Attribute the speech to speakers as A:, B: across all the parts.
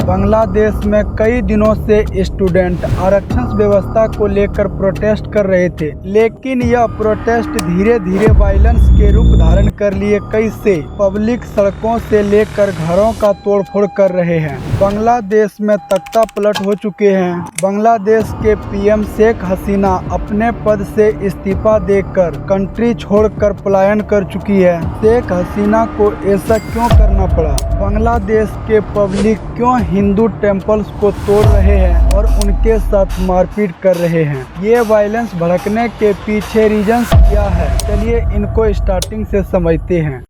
A: बांग्लादेश में कई दिनों से स्टूडेंट आरक्षण व्यवस्था को लेकर प्रोटेस्ट कर रहे थे, लेकिन यह प्रोटेस्ट धीरे धीरे वायलेंस के रूप धारण कर लिए। कई से पब्लिक सड़कों से लेकर घरों का तोड़फोड़ कर रहे हैं। बांग्लादेश में तख्ता पलट हो चुके हैं। बांग्लादेश के पीएम शेख हसीना अपने पद से इस्तीफा देकर कंट्री छोड़कर पलायन कर चुकी है। शेख हसीना को ऐसा क्यों करना पड़ा? बांग्लादेश के पब्लिक क्यों हिंदू टेम्पल्स को तोड़ रहे हैं और उनके साथ मारपीट कर रहे हैं? ये वायलेंस भड़कने के पीछे रीजंस क्या है? चलिए इनको स्टार्टिंग से समझते हैं।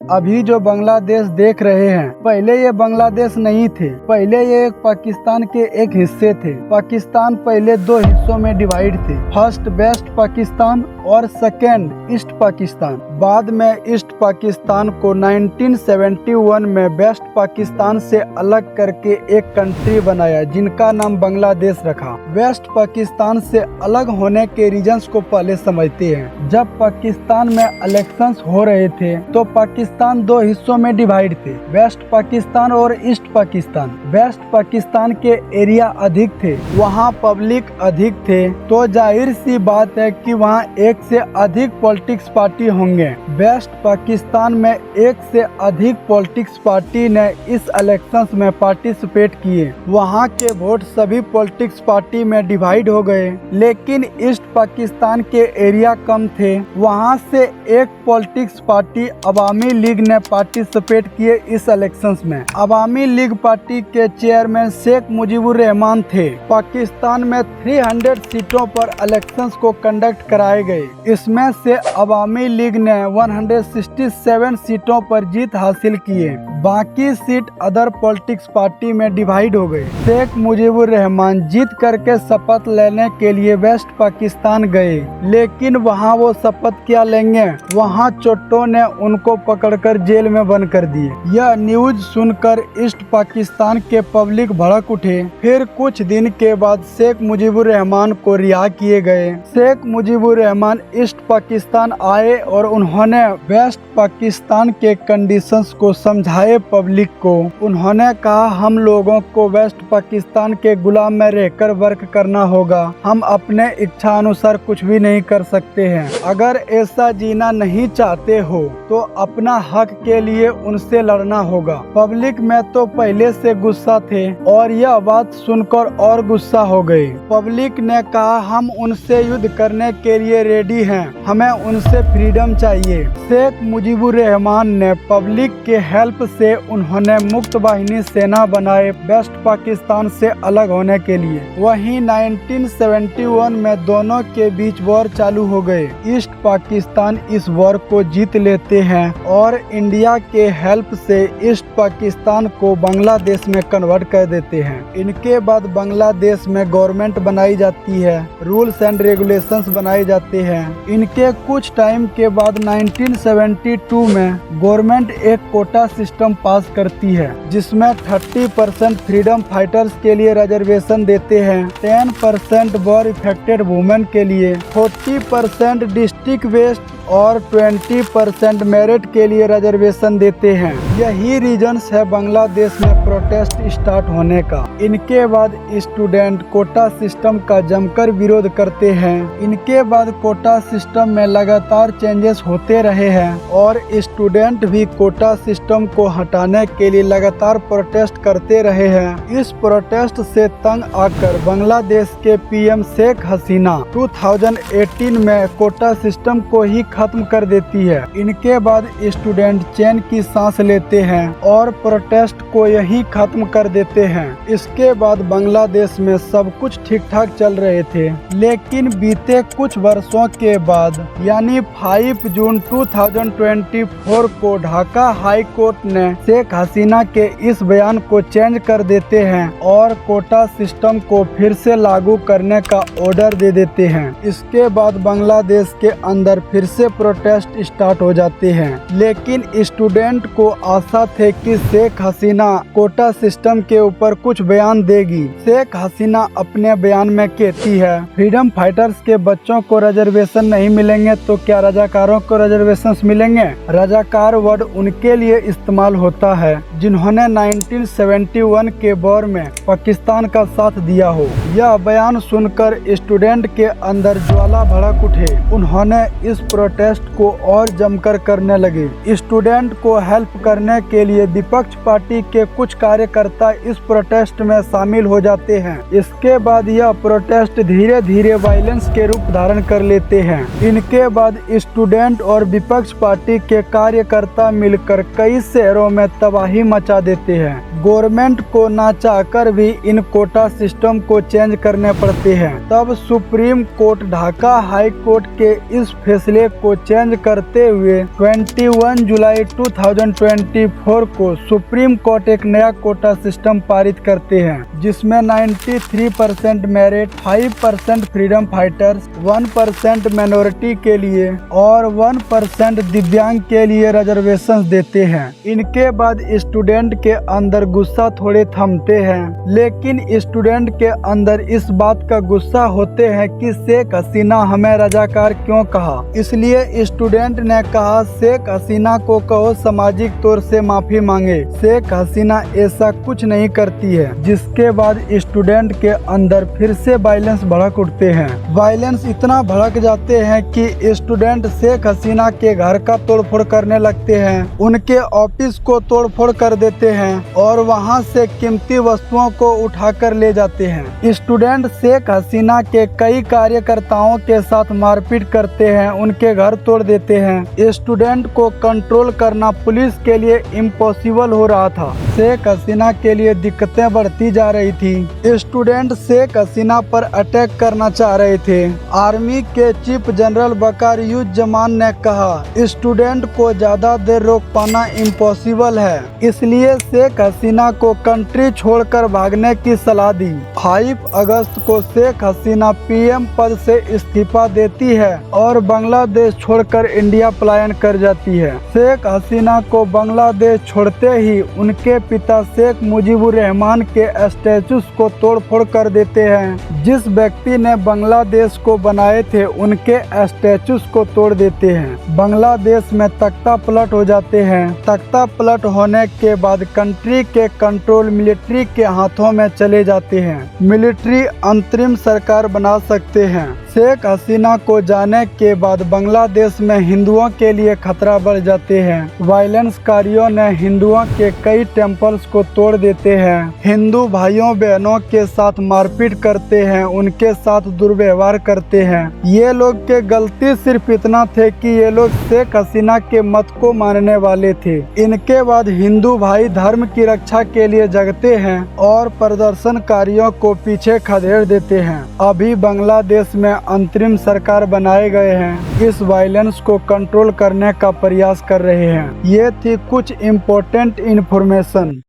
A: अभी जो बांग्लादेश देख रहे हैं, पहले ये बांग्लादेश नहीं थे। पहले ये एक पाकिस्तान के एक हिस्से थे। पाकिस्तान पहले दो हिस्सों में डिवाइड थे, फर्स्ट वेस्ट पाकिस्तान और सेकेंड ईस्ट पाकिस्तान। बाद में ईस्ट पाकिस्तान को 1971 में वेस्ट पाकिस्तान से अलग करके एक कंट्री बनाया, जिनका नाम बांग्लादेश रखा। वेस्ट पाकिस्तान से अलग होने के रीजंस को पहले समझते हैं। जब पाकिस्तान में इलेक्शंस हो रहे थे तो पाकिस्तान दो हिस्सों में डिवाइड थे, वेस्ट पाकिस्तान और ईस्ट पाकिस्तान। वेस्ट पाकिस्तान के एरिया अधिक थे, वहाँ पब्लिक अधिक थे, तो जाहिर सी बात है कि वहाँ एक से अधिक पॉलिटिक्स पार्टी होंगे। वेस्ट पाकिस्तान में एक से अधिक पॉलिटिक्स पार्टी ने इस इलेक्शंस में पार्टिसिपेट किए। वहाँ के वोट सभी पॉलिटिक्स पार्टी में डिवाइड हो गए, लेकिन ईस्ट पाकिस्तान के एरिया कम थे। वहाँ से एक पॉलिटिक्स पार्टी अवामी लीग ने पार्टिसिपेट किए इस इलेक्शंस में। अवामी लीग पार्टी के चेयरमैन शेख मुजीबुर रहमान थे। पाकिस्तान में 300 सीटों पर इलेक्शंस को कंडक्ट कराए गए। इसमें से अवामी लीग ने 167 सीटों पर जीत हासिल किए। बाकी सीट अदर पॉलिटिक्स पार्टी में डिवाइड हो गए। शेख मुजीबुर रहमान जीत करके शपथ लेने के लिए वेस्ट पाकिस्तान गए, लेकिन वहां वो शपथ क्या लेंगे, वहां चोट्टों ने उनको पकड़कर जेल में बंद कर दिए। यह न्यूज सुनकर ईस्ट पाकिस्तान के पब्लिक भड़क उठे। फिर कुछ दिन के बाद शेख मुजीबुर रहमान को रिहा किए गए। शेख मुजीबुर रहमान ईस्ट पाकिस्तान आए और उन्होंने वेस्ट पाकिस्तान के कंडीशंस को समझाए पब्लिक को। उन्होंने कहा, हम लोगों को वेस्ट पाकिस्तान के गुलाम में रहकर वर्क करना होगा। हम अपने इच्छा अनुसार कुछ भी नहीं कर सकते हैं। अगर ऐसा जीना नहीं चाहते हो तो अपना हक के लिए उनसे लड़ना होगा। पब्लिक में तो पहले से गुस्सा थे और यह बात सुनकर और गुस्सा हो गए। पब्लिक ने कहा, हम उनसे युद्ध करने के लिए रेडी हैं, हमें उनसे फ्रीडम चाहिए। शेख मुजीबुर रहमान ने पब्लिक के हेल्प से उन्होंने मुक्त वाहिनी सेना बनाए वेस्ट पाकिस्तान से अलग होने के लिए। वहीं 1971 में दोनों के बीच वॉर चालू हो गए। ईस्ट पाकिस्तान इस वॉर को जीत लेते हैं और इंडिया के हेल्प से ईस्ट पाकिस्तान को बांग्लादेश में कन्वर्ट कर देते हैं। इनके बाद बांग्लादेश में गवर्नमेंट बनाई जाती है, रूल्स एंड रेगुलेशंस बनाए जाते हैं। इनके कुछ टाइम के बाद 1972 में गवर्नमेंट एक कोटा सिस्टम पास करती है, जिसमें 30% फ्रीडम फाइटर्स के लिए रिजर्वेशन देते हैं, 10% वॉर इफेक्टेड वुमेन के लिए, 40% डिस्ट्रिक्ट वेस्ट और 20% मेरिट के लिए रिजर्वेशन देते हैं। यही रीजंस है बांग्लादेश में प्रोटेस्ट स्टार्ट होने का। इनके बाद स्टूडेंट कोटा सिस्टम का जमकर विरोध करते हैं। इनके बाद कोटा सिस्टम में लगातार चेंजेस होते रहे हैं और स्टूडेंट भी कोटा सिस्टम को हटाने के लिए लगातार प्रोटेस्ट करते रहे हैं। इस प्रोटेस्ट से तंग आकर बांग्लादेश के पीएम शेख हसीना 2018 में कोटा सिस्टम को ही खत्म कर देती है। इनके बाद स्टूडेंट चैन की सांस लेते हैं और प्रोटेस्ट को यही खत्म कर देते हैं। इसके बाद बांग्लादेश में सब कुछ ठीक ठाक चल रहे थे, लेकिन बीते कुछ वर्षों के बाद यानी 5 जून 2024 को ढाका हाई कोर्ट ने शेख हसीना के इस बयान को चेंज कर देते हैं और कोटा सिस्टम को फिर से लागू करने का ऑर्डर दे देते हैं। इसके बाद बांग्लादेश के अंदर फिर से से प्रोटेस्ट स्टार्ट हो जाते हैं। लेकिन स्टूडेंट को आशा थे कि शेख हसीना कोटा सिस्टम के ऊपर कुछ बयान देगी। शेख हसीना अपने बयान में कहती है, फ्रीडम फाइटर्स के बच्चों को रिजर्वेशन नहीं मिलेंगे तो क्या रजाकारों को रिजर्वेशन मिलेंगे। रजाकार वर्ड उनके लिए इस्तेमाल होता है जिन्होंने 1971 के वॉर में पाकिस्तान का साथ दिया हो। यह बयान सुनकर स्टूडेंट के अंदर ज्वाला भड़क उठे। उन्होंने इस प्रोटेस्ट को और जमकर करने लगे। स्टूडेंट को हेल्प करने के लिए विपक्ष पार्टी के कुछ कार्यकर्ता इस प्रोटेस्ट में शामिल हो जाते हैं। इसके बाद यह प्रोटेस्ट धीरे धीरे वायलेंस के रूप धारण कर लेते हैं। इनके बाद स्टूडेंट और विपक्ष पार्टी के कार्यकर्ता मिलकर कई शहरों में तबाही मचा देते हैं। गवर्नमेंट को ना चाहकर भी इन कोटा सिस्टम को चेंज करने पड़ते हैं। तब supreme court Dhaka high court के इस फैसले को चेंज करते हुए 21 जुलाई 2024 को सुप्रीम कोर्ट एक नया कोटा सिस्टम पारित करते हैं, जिसमें 93% मेरिट, 5% फ्रीडम फाइटर्स, 1% माइनॉरिटी के लिए और 1% दिव्यांग के लिए रिजर्वेशन देते हैं। इनके बाद स्टूडेंट के अंदर गुस्सा थोड़े थमते हैं, लेकिन स्टूडेंट के अंदर इस बात का गुस्सा होते हैं कि शेख हसीना हमें रजाकार क्यों कहा। इसलिए स्टूडेंट ने कहा, शेख हसीना को कहो सामाजिक तौर से माफी मांगे। शेख हसीना ऐसा कुछ नहीं करती है। जिसके बाद स्टूडेंट के अंदर फिर से वायलेंस भड़क उठते हैं। वायलेंस इतना भड़क जाते हैं कि स्टूडेंट शेख हसीना के घर का तोड़फोड़ करने लगते हैं, उनके ऑफिस को तोड़फोड़ कर देते हैं और वहां से कीमती वस्तुओं को उठाकर ले जाते हैं। स्टूडेंट शेख हसीना के कई कार्यकर्ताओं के साथ मारपीट करते हैं, उनके घर तोड़ देते हैं। स्टूडेंट को कंट्रोल करना पुलिस के लिए इम्पॉसिबल हो रहा था। शेख हसीना के लिए दिक्कतें बढ़ती जा रही थी। स्टूडेंट शेख हसीना पर अटैक करना चाह रहे थे। आर्मी के चीफ जनरल वकारुज्जमान ने कहा, स्टूडेंट को ज्यादा देर रोक पाना इम्पॉसिबल है, इसलिए शेख हसीना को कंट्री छोड़कर भागने की सलाह दी। 5 अगस्त को शेख हसीना पीएम पद से इस्तीफा देती है और बांग्लादेश छोड़कर इंडिया पलायन कर जाती है। शेख हसीना को बांग्लादेश छोड़ते ही उनके पिता शेख मुजीबुर रहमान के स्टैचूज को तोड़फोड़ कर देते हैं। जिस व्यक्ति ने बांग्लादेश को बनाए थे उनके स्टैचूज को तोड़ देते हैं। बांग्लादेश में तख्ता पलट हो जाते हैं। तख्ता पलट होने के बाद कंट्री के कंट्रोल मिलिट्री के हाथों में चले जाते हैं। मिलिट्री अंतरिम सरकार बना सकते हैं। शेख हसीना को जाने के बाद बांग्लादेश में हिंदुओं के लिए खतरा बढ़ जाते हैं। वायलेंसकारियों ने हिंदुओं के कई टेम्पल्स को तोड़ देते हैं। हिंदू भाइयों बहनों के साथ मारपीट करते हैं, उनके साथ दुर्व्यवहार करते हैं। ये लोग के गलती सिर्फ इतना थे कि ये लोग शेख हसीना के मत को मानने वाले थे। इनके बाद हिंदू भाई धर्म की रक्षा के लिए जगते हैं और प्रदर्शनकारियों को पीछे खदेड़ देते हैं। अभी बांग्लादेश में अंतरिम सरकार बनाए गए हैं, इस वायलेंस को कंट्रोल करने का प्रयास कर रहे हैं। ये थी कुछ इम्पोर्टेंट इन्फॉर्मेशन।